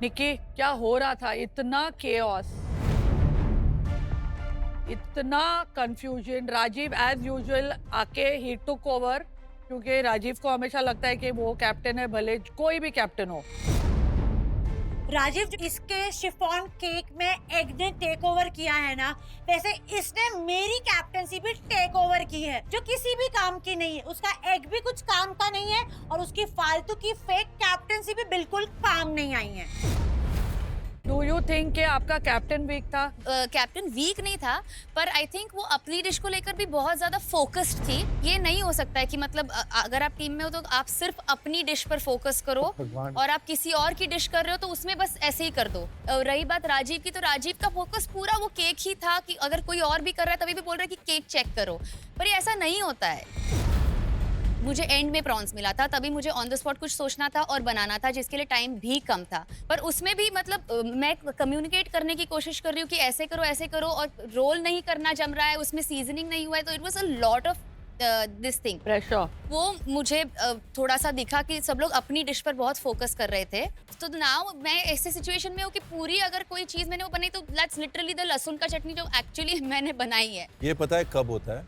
निकी, क्या हो रहा था? इतना केओस, इतना कंफ्यूजन। राजीव एज यूजुअल आके ही टुक ओवर, क्योंकि राजीव को हमेशा लगता है कि वो कैप्टन है, भले कोई भी कैप्टन हो। राजीव, जो इसके शिफॉन केक में एग ने टेक ओवर किया है ना, वैसे इसने मेरी कैप्टनसी भी टेक ओवर की है, जो किसी भी काम की नहीं है। उसका एग भी कुछ काम का नहीं है और उसकी फालतू की फेक कैप्टनसी भी बिल्कुल काम नहीं आई है। डू यू थिंक कि आपका कैप्टन वीक था? कैप्टन वीक नहीं था, पर आई थिंक वो अपनी डिश को लेकर भी बहुत ज्यादा फोकस्ड थी। ये नहीं हो सकता है कि मतलब अगर आप टीम में हो तो आप सिर्फ अपनी डिश पर फोकस करो और आप किसी और की डिश कर रहे हो तो उसमें बस ऐसे ही कर दो। रही बात राजीव की, तो राजीव का फोकस पूरा वो केक ही था कि अगर कोई और भी कर रहा है तभी भी बोल रहा है कि केक चेक करो, पर ये ऐसा नहीं होता है। मुझे एंड में प्रॉन्स मिला था, तभी मुझे ऑन द स्पॉट कुछ सोचना था और बनाना था, जिसके लिए टाइम भी कम था। पर उसमें भी मतलब मैं कम्युनिकेट करने की कोशिश कर रही हूँ कि ऐसे करो और रोल नहीं करना जम रहा है, उसमें सीजनिंग नहीं हुआ है, तो it was a lot of this thing pressure. वो मुझे थोड़ा सा दिखा कि सब लोग अपनी डिश पर बहुत फोकस कर रहे थे। तो नाउ मैं ऐसे सिचुएशन में हूँ कि पूरी अगर कोई चीज मैंने वो बनाई तो दैट्स लिटरली द लहसुन का चटनी जो एक्चुअली मैंने बनाई है। ये पता है कब होता है?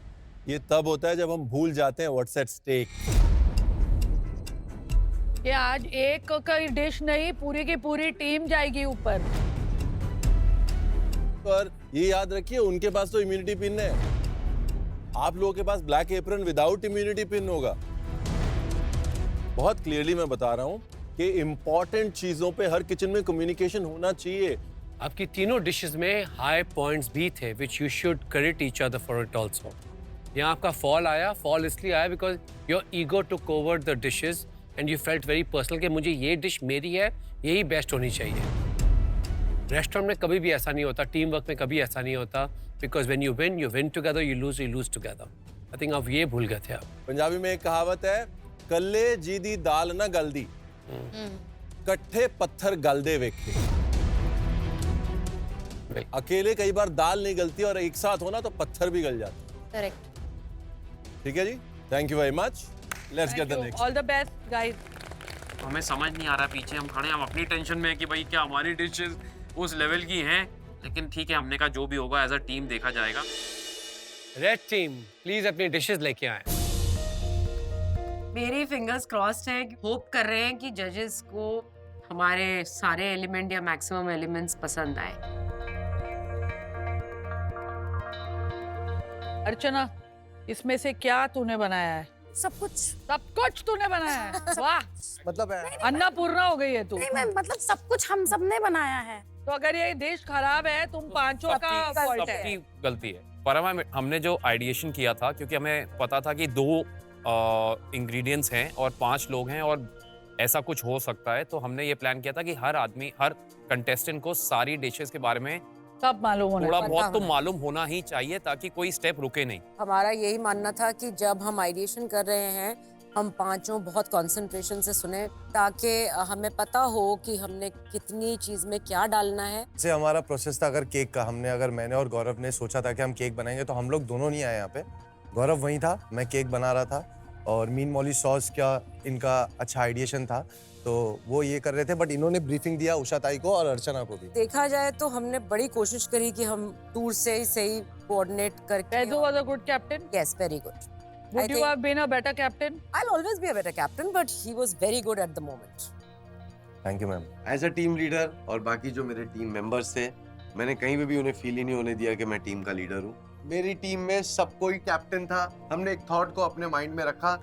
ये तब होता है जब हम भूल जाते हैं व्हाट्स एट स्टेक। कि आज एक की डिश नहीं, पूरी की पूरी टीम जाएगी ऊपर। पर ये याद रखिए, उनके पास तो इम्यूनिटी पिन है, आप लोगों के पास black apron without immunity pin होगा। बहुत क्लियरली मैं बता रहा हूँ कि इंपॉर्टेंट चीजों पे हर किचन में कम्युनिकेशन होना चाहिए। आपकी तीनों डिशेस में हाई पॉइंट्स भी थे which you should credit each other for it also. यहाँ आपका फॉल आया, फॉल इसलिए आया because your ego took over the dishes and you felt very personal कि मुझे ये डिश मेरी है, यही बेस्ट होनी चाहिए। रेस्टोरेंट में कभी भी ऐसा नहीं होता, टीम वर्क में कभी ऐसा नहीं होता, because when you win together, you lose together. I think आप ये भूल गए थे आप। पंजाबी में एक कहावत है, कल्ले जी दी दाल ना गलदी, कट्ठे पत्थर गल दे वेखे। अकेले कई बार दाल नहीं गलती और एक साथ होना तो पत्थर भी गल जाते। करेक्ट। ठीक है जी, thank you very much. Let's get the next. All the best guys. हमें समझ नहीं आ रहा, पीछे हम खड़े हैं, हम अपनी टेंशन में है कि भाई क्या हमारी डिशेस उस लेवल की हैं, लेकिन ठीक है, हमने कहा जो भी होगा एज अ टीम देखा जाएगा। रेड टीम प्लीज अपनी डिशेस लेके आए। मेरे फिंगर्स क्रॉस्ड हैं, होप कर रहे हैं कि जजेस को हमारे सारे एलिमेंट या मैक्सिमम एलिमेंट्स पसंद आए। अर्चना, इसमें से क्या तूने बनाया है? सब कुछ। सब कुछ तूने बनाया है? वाह, मतलब अन्नपूर्णा हो गई है तू। नहीं, मैं मतलब सब कुछ हम सबने बनाया है। तो अगर ये डिश खराब है, तुम पांचों का फॉल्ट है। सबकी गलती है। परमा में हमने जो आइडिएशन किया था, क्योंकि हमें पता था कि 2 इंग्रेडिएंट्स हैं और 5 लोग हैं और ऐसा कुछ हो सकता है, तो हमने ये प्लान किया था कि हर आदमी, हर कंटेस्टेंट को सारी डिशेस के बारे में सब मालूम होना थोड़ा चाहिए। बहुत तो मालूम होना ही चाहिए, ताकि कोई स्टेप रुके नहीं। हमारा यही मानना था कि जब हम आइडिएशन कर रहे हैं, हम पांचों बहुत कंसंट्रेशन से सुने, ताकि हमें पता हो कि हमने कितनी चीज में क्या डालना है। से हमारा प्रोसेस था, अगर केक का मैंने और गौरव ने सोचा था कि हम केक बनाएंगे, तो हम लोग दोनों नहीं आए यहाँ पे। गौरव वहीं था, मैं केक बना रहा था, और मीन मौली सॉस का इनका अच्छा आइडिएशन था, तो वो ये कर रहे थे, बट इन्होंने ब्रीफिंग दिया उषा ताई को और अर्चना को भी। देखा जाए तो हमने बड़ी कोशिश करी कि हम दूर से ही सही कोऑर्डिनेट करके। Pedro was a good captain. Yes, very good. Would you have been a better captain? I'll always be a better captain, but he was very good at the moment. Thank you ma'am. As a team leader और बाकी जो मेरे team members थे, मैंने कहीं पे भी उन्हें फील ही नहीं होने दिया कि मैं टीम का लीडर हूँ। मेरी टीम में सब कोई कैप्टन था। हमने एक थॉट को अपने माइंड में रखा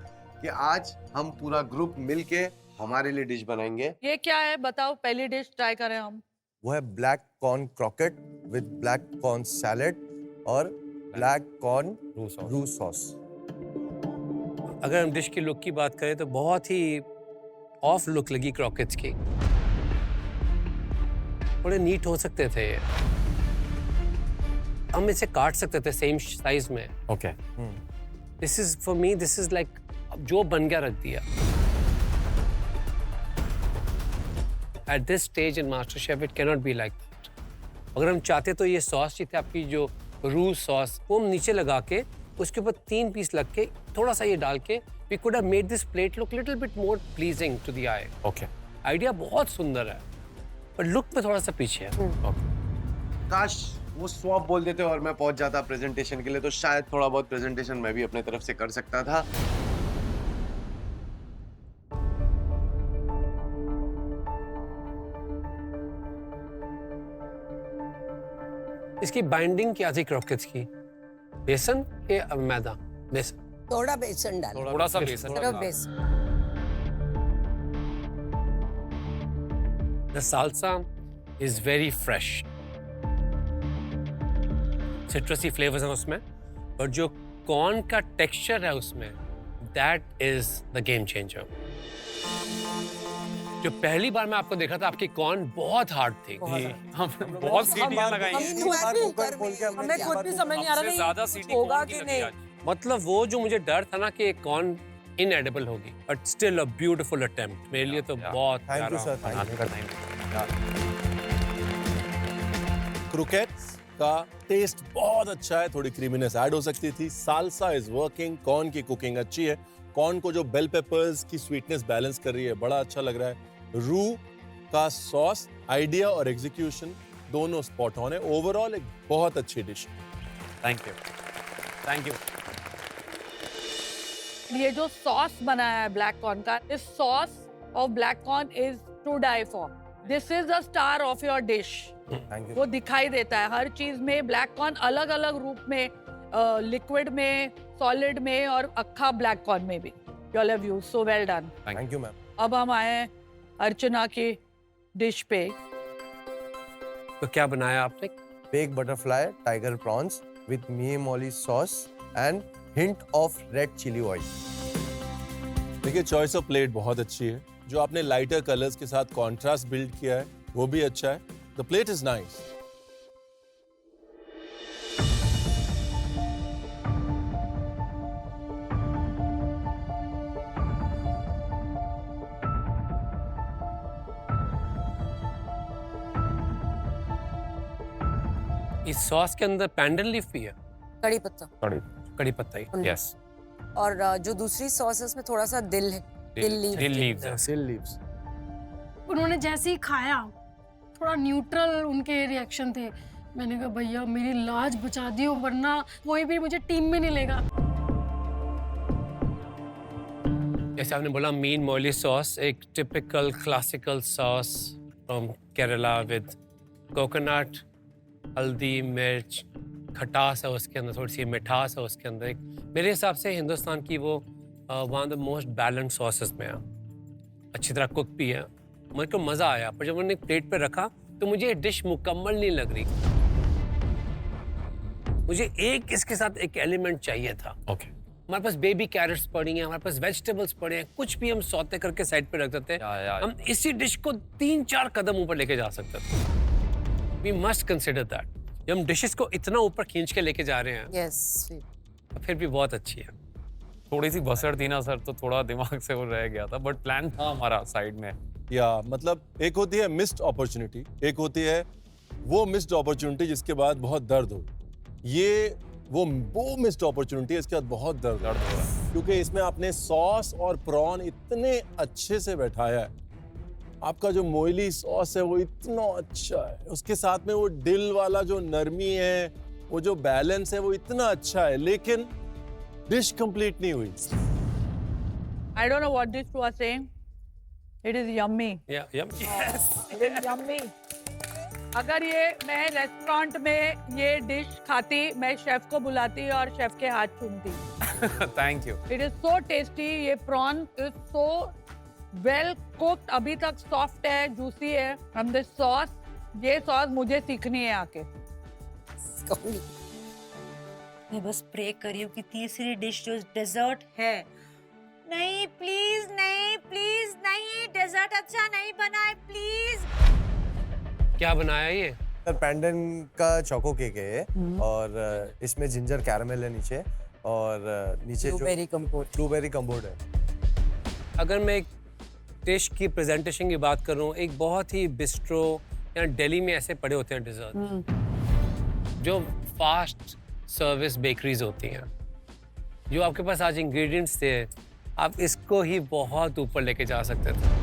कि आज हम पूरा ग्रुप मिलके हमारे लिए डिश बनाएंगे। ये क्या है बताओ, पहली डिश ट्राई करें हम। वो है black corn croquet with black corn salad और ब्लैक कॉर्न रू सॉस। अगर हम डिश की लुक की बात करें तो बहुत ही ऑफ लुक लगी क्रॉकेट्स की। थोड़े नीट हो सकते थे, हम इसे काट सकते थे सेम साइज में। Okay, this is for me, this is like जो बन गया रख दिया। At this stage in master chef it cannot be like that. अगर हम चाहते तो ये सॉस थी आपकी जो रू सॉस, वो हम नीचे लगा के उसके ऊपर 3 पीस लग के थोड़ा सा ये डाल के we could have made this plate look little bit more pleasing to the eye. Okay, idea बहुत सुंदर है, पर लुक में थोड़ा सा पीछे है। काश वो स्वैप बोल देते और मैं पहुंच जाता प्रेजेंटेशन के लिए, तो शायद थोड़ा बहुत प्रेजेंटेशन मैं भी अपने तरफ से कर सकता था। इसकी बाइंडिंग क्या थी क्रॉकेट्स की? बेसन या मैदा? बेसन। थोड़ा बेसन डाल, थोड़ा सा बेसन सिर्फ बेसन। The salsa is very fresh. Citrusy flavors हैं उसमें, और जो कॉर्न का टेक्सचर है उसमें, that is the game changer. जो पहली बार मैं आपको देखा था, आपकी कॉर्न बहुत हार्ड थी। बहुत सीटियां लगाई। हमें खुद भी समझ नहीं आ रहा ज्यादा था सीटी होगा कि नहीं। मतलब वो जो मुझे डर था ना कि कॉर्न इनएडिबल होगी, but still a beautiful attempt. मेरे लिए तो बहुत थैंक यू सर, बनाने का क्रोकेट्स का टेस्ट बहुत अच्छा है, थोड़ी क्रीमीनेस ऐड हो सकती थी। साल्सा इज वर्किंग, कॉर्न की कुकिंग अच्छी है, कॉर्न को जो बेल पेपर्स की स्वीटनेस बैलेंस कर रही है, बड़ा अच्छा लग रहा है। रू का सॉस, आइडिया और एग्जीक्यूशन दोनों स्पॉट ऑन है। ओवरऑल एक बहुत अच्छी dish. Thank you, thank you. ये जो सॉस बनाया है ब्लैक कॉर्न का, this sauce of black corn is to die for. This is the star of your dish. Thank you. वो दिखाई देता है हर चीज में। ब्लैक कॉर्न अलग अलग रूप में, लिक्विड में, सॉलिड में और अक्खा ब्लैक कॉर्न में भी। You love you, so well done. Thank you ma'am. अब हम आए अर्चना की डिश पे। तो क्या बनाया आपने? Baked butterfly tiger prawns with mee moli sauce and hint of red chili oil. देखिए, चॉइस ऑफ प्लेट बहुत अच्छी है। जो आपने लाइटर कलर्स के साथ कॉन्ट्रास्ट बिल्ड किया है, वो भी अच्छा है। The plate is nice. इस सॉस के अंदर पैंडल लीफ भी है, कड़ी पत्ता। कड़ी पत्ता ही। यस, और जो दूसरी सॉस है उसमें थोड़ा सा दिल है, दिल लीफ। दिल लीव्स है। Dill leaves. उन्होंने जैसे ही खाया थोड़ा न्यूट्रल उनके रिएक्शन थे। मैंने कहा भैया मेरी लाज बचा दियो, वरना कोई भी मुझे टीम में नहीं लेगा। जैसे आपने बोला, मीन मोली सॉस, एक typical classical sauce from Kerala with coconut, हल्दी, मिर्च, खटास है उसके अंदर, थोड़ी सी मिठास है उसके अंदर। एक मेरे हिसाब से हिंदुस्तान की वो one of the most balance sauces में है। अच्छी तरह कुक भी है। मुझे को मज़ा आया, पर जब उन्होंने प्लेट पे रखा तो मुझे ये डिश मुकम्मल नहीं लग रही। मुझे एक इसके साथ एक एलिमेंट चाहिए था। ओके, हमारे पास बेबी कैरेट्स पड़ी हैं, हमारे पास वेजिटेबल्स पड़े हैं, कुछ भी हम सौते करके साइड पे रख देते हैं। हम इसी डिश को 3-4 कदम ऊपर लेके जा सकते थे। We must consider that. जब हम डिशेस को इतना ऊपर खींच के लेके जा रहे हैं, यस, फिर भी बहुत अच्छी है। थोड़ी सी बसर थी ना सर, तो थोड़ा दिमाग से वो रह गया था, बट प्लान था हमारा साइड में। या मतलब एक होती है मिस्ड अपॉर्चुनिटी, एक होती है वो मिस्ड अपॉर्चुनिटी जिसके बाद बहुत दर्द हो। ये वो मिस्ड अपॉर्चुनिटी है, इसके बाद बहुत दर्द हो रहा है, क्योंकि इसमें आपने सॉस और प्रॉन इतने अच्छे से बैठाया है। आपका जो मोइली सॉस है वो इतना अच्छा है, उसके साथ में वो डिल वाला जो नरमी है, वो जो बैलेंस है वो इतना अच्छा है, लेकिन डिश कंप्लीट नहीं हुई। I don't know what these two are saying. It is yummy. Yeah, yes. It is yummy. अगर ये मैं रेस्टोरेंट में ये डिश खाती, मैं शेफ को बुलाती और शेफ के हाथ चूमती। Thank you. It is so tasty. ये prawn is so well cooked. अभी तक सॉफ्ट है, जूसी है। And this sauce, ये सॉस मुझे सीखनी है आके। मैं बस प्रे कर रही हूँ कि तीसरी डिश जो डेजर्ट है, नहीं प्लीज नहीं, प्लीज नहीं, डेजर्ट अच्छा नहीं बना है, प्लीज। क्या बनाया ये? सर पैंडन का चोको केक है, और इसमें जिंजर कैरमेल है नीचे, और नीचे जो ब्लूबेरी कंपोट है। अगर मैं एक डिश की प्रेजेंटेशन की बात करूं, एक बहुत ही बिस्ट्रो या दिल्ली में ऐसे पड़े होते हैं डिजर्ट जो फास्ट सर्विस बेकरीज होती हैं, जो आपके पास आज इंग्रेडिएंट्स थे, आप इसको ही बहुत ऊपर लेके जा सकते थे।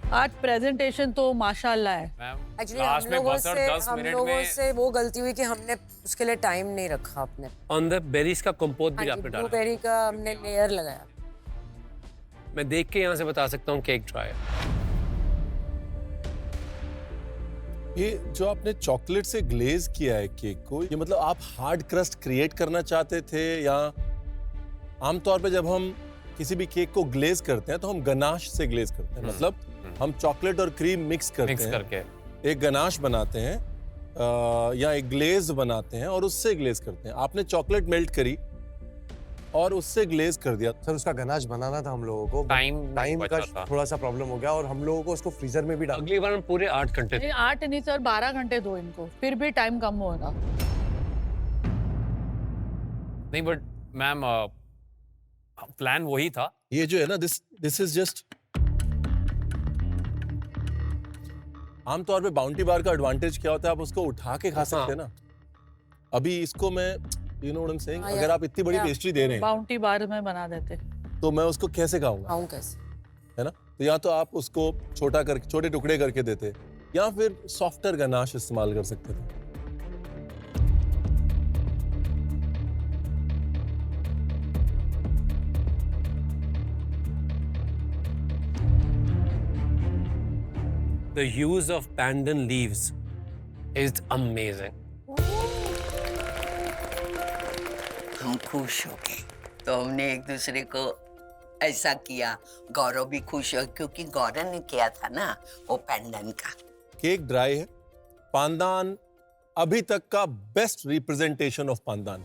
आज प्रेजेंटेशन तो माशाल्लाह है। मैम एक्चुअली लास्ट में बस और 10 हम मिनट लोगों में से वो गलती हुई कि हमने उसके लिए टाइम नहीं रखा अपने। ऑन द बेरीज का कंपोज भी आपने डाला। ब्लूबेरी का हमने लेयर लगाया। मैं देख के यहाँ से बता सकता हूँ केक ड्राई है। ये जो आपने चॉकलेट से ग्लेज किया है केक को, ये मतलब आप हार्ड क्रस्ट क्रिएट करना चाहते थे, या आमतौर पे जब हम किसी भी केक को ग्लेज करते हैं तो हम गनाश से ग्लेज करते हैं, मतलब हम चॉकलेट और क्रीम मिक्स मिक्स करके एक गनाश बनाते हैं या एक ग्लेज बनाते हैं और उससे ग्लेज करते हैं। आपने चॉकलेट मेल्ट करी और उससे ग्लेज कर दिया। सर उसका गनाश बनाना था हम लोगों को, टाइम का थोड़ा सा प्रॉब्लम हो गया और हम लोगों को उसको फ्रीजर में भी डाल। अगली बार हम पूरे 8 घंटे नहीं 8 नहीं सर 12 घंटे दो इनको, फिर भी टाइम कम होगा। नहीं बट मैम प्लान वही था। ये जो है ना दिस इज जस्ट, आमतौर पे बाउंटी बार का एडवांटेज क्या होता है, आप उसको उठा के खा सकते हैं ना। अभी इसको मैं you know what I am saying, अगर आप इतनी बड़ी पेस्ट्री दे रहे हैं बाउंटी बार में बना देते तो मैं उसको कैसे खाऊंगा, खाऊं कैसे? है ना। तो या तो आप उसको छोटे टुकड़े करके देते, या फिर सॉफ्टर गनाश इस्तेमाल कर सकते थे। The use of pandan leaves is amazing. हम खुश हो गए तो हमने एक दूसरे को ऐसा किया। गौरव भी खुश हो क्योंकि गौरव ने किया था ना वो पैंडन का। केक ड्राई है, पांदान अभी तक का बेस्ट रिप्रेजेंटेशन ऑफ पांदान।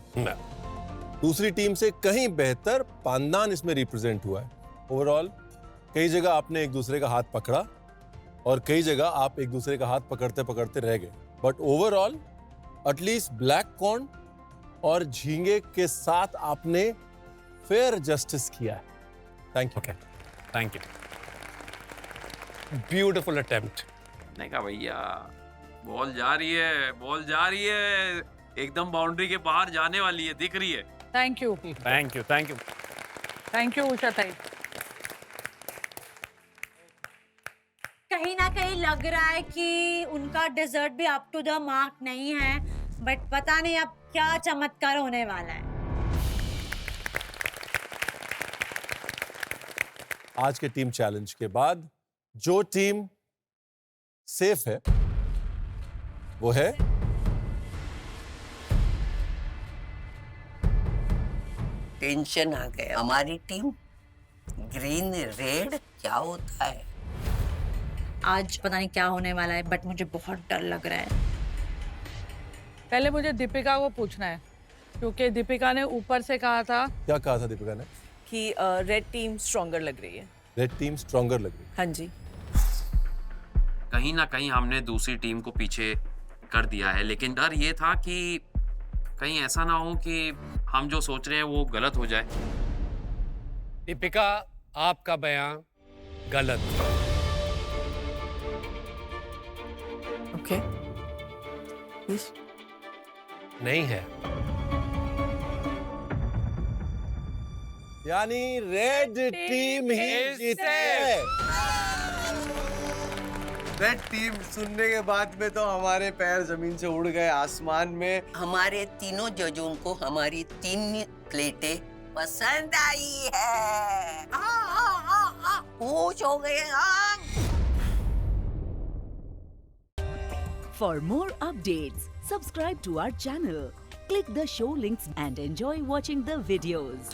दूसरी टीम से कहीं बेहतर पांदान इसमें रिप्रेजेंट हुआ है। ओवरऑल कई जगह आपने एक दूसरे का हाथ पकड़ा और कई जगह आप एक दूसरे का हाथ पकड़ते पकड़ते रह गए, but overall at least black corn और झींगे के साथ आपने फेयर जस्टिस किया है। Thank you. Okay, thank you. Beautiful attempt. नहीं कहा भैया बॉल जा रही है, एकदम बाउंड्री के बाहर जाने वाली है, दिख रही है। Thank you thank you Usha ताई। कहीं ना कहीं लग रहा है कि उनका डेजर्ट भी अप टू द मार्क नहीं है, बट पता नहीं अब क्या चमत्कार होने वाला है। आज के टीम चैलेंज के बाद जो टीम सेफ है वो है टेंशन आ गया। हमारी टीम ग्रीन रेड क्या होता है? आज पता नहीं क्या होने वाला है, बट मुझे बहुत डर लग रहा है। पहले मुझे दीपिका को पूछना है, क्योंकि दीपिका ने ऊपर से कहा था। क्या कहा था दीपिका ने? कि रेड टीम स्ट्रॉन्गर लग रही है। रेड टीम स्ट्रॉन्गर लग रही है। हाँ जी। कहीं ना कहीं हमने दूसरी टीम को पीछे कर दिया है, लेकिन डर ये था कि कहीं ऐसा ना हो कि हम जो सोच रहे हैं वो गलत हो जाए। दीपिका आपका बयान गलत। ओके नहीं है। यानी रेड टीम ही जीते। रेड टीम सुनने के बाद में तो हमारे पैर जमीन से उड़ गए आसमान में। हमारे तीनों जजों को हमारी 3 प्लेटें पसंद आई है। खुश हो गए हम। For more updates, subscribe to our channel, click the show links and enjoy watching the videos.